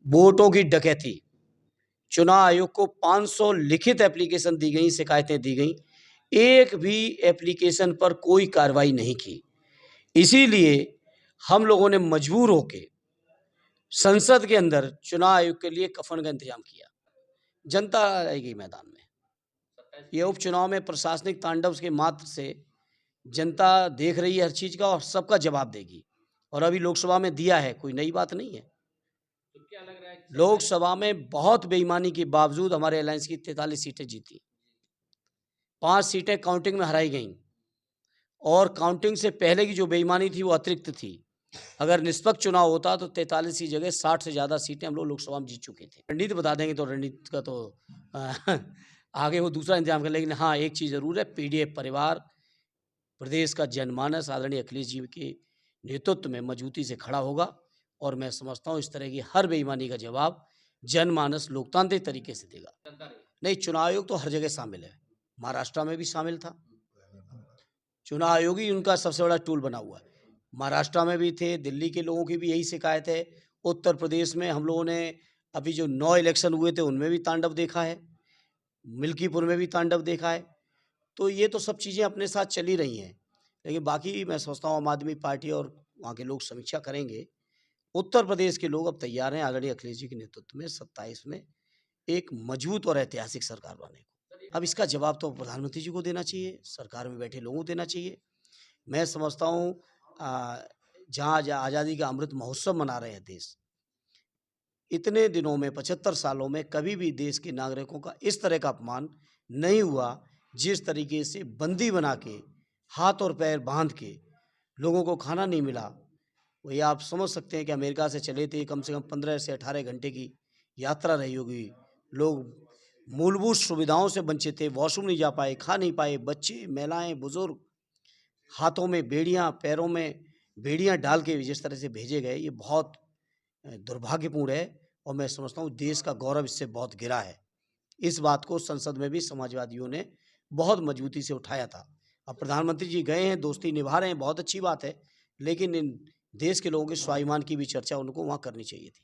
वोटों की डकैती, चुनाव आयोग को 500 लिखित एप्लीकेशन दी गई, शिकायतें दी गई, एक भी एप्लीकेशन पर कोई कार्रवाई नहीं की। इसीलिए हम लोगों ने मजबूर होके संसद के अंदर चुनाव आयोग के लिए कफन का इंतजाम किया। जनता आएगी मैदान में। ये उपचुनाव में प्रशासनिक तांडव के मात्र से जनता देख रही है हर चीज का और सबका जवाब देगी। और अभी लोकसभा में दिया है, कोई नई बात नहीं है। तो क्या लग रहा है लोकसभा में बहुत बेईमानी के बावजूद हमारे अलायंस की 43 सीटें जीती, 5 सीटें काउंटिंग में हराई गईं और काउंटिंग से पहले की जो बेईमानी थी वो अतिरिक्त थी। अगर निष्पक्ष चुनाव होता तो 43 की जगह 60 से ज़्यादा सीटें हम लोग लोकसभा में जीत चुके थे। रणनीति बता देंगे तो रणनीति का तो आगे वो दूसरा इंतजाम कर, लेकिन हाँ एक चीज़ ज़रूर है, पीडीएफ परिवार प्रदेश का जनमानस आदरणीय अखिलेश जी के नेतृत्व में मजबूती से खड़ा होगा और मैं समझता हूँ इस तरह की हर बेईमानी का जवाब जनमानस लोकतांत्रिक तरीके से देगा। नहीं, चुनाव आयोग तो हर जगह शामिल है, महाराष्ट्र में भी शामिल था। चुनाव आयोग ही उनका सबसे बड़ा टूल बना हुआ है। महाराष्ट्र में भी थे, दिल्ली के लोगों की भी यही शिकायत है। उत्तर प्रदेश में हम लोगों ने अभी जो 9 इलेक्शन हुए थे उनमें भी तांडव देखा है, मिल्कीपुर में भी तांडव देखा है। तो ये तो सब चीज़ें अपने साथ चली रही हैं, लेकिन बाकी मैं सोचता हूँ आम आदमी पार्टी और वहाँ के लोग समीक्षा करेंगे। उत्तर प्रदेश के लोग अब तैयार हैं आदरणीय अखिलेश जी के नेतृत्व में 27 में एक मजबूत और ऐतिहासिक सरकार बनाने को। अब इसका जवाब तो प्रधानमंत्री जी को देना चाहिए, सरकार में बैठे लोगों को देना चाहिए। मैं समझता हूँ जहाँ आज़ादी का अमृत महोत्सव मना रहे हैं देश, इतने दिनों में 75 सालों में कभी भी देश के नागरिकों का इस तरह का अपमान नहीं हुआ। जिस तरीके से बंदी बना के, हाथ और पैर बांध के लोगों को खाना नहीं मिला, वही आप समझ सकते हैं कि अमेरिका से चले थे, कम से कम 15 से 18 घंटे की यात्रा रही होगी। लोग मूलभूत सुविधाओं से वंचित थे, वॉशरूम नहीं जा पाए, खा नहीं पाए, बच्चे, महिलाएं, बुजुर्ग हाथों में बेड़ियां, पैरों में बेड़ियां डाल के जिस तरह से भेजे गए, ये बहुत दुर्भाग्यपूर्ण है और मैं समझता हूँ देश का गौरव इससे बहुत गिरा है। इस बात को संसद में भी समाजवादियों ने बहुत मजबूती से उठाया था। अब प्रधानमंत्री जी गए हैं, दोस्ती निभा रहे हैं, बहुत अच्छी बात है, लेकिन इन देश के लोगों के स्वाभिमान की भी चर्चा उनको वहाँ करनी चाहिए थी।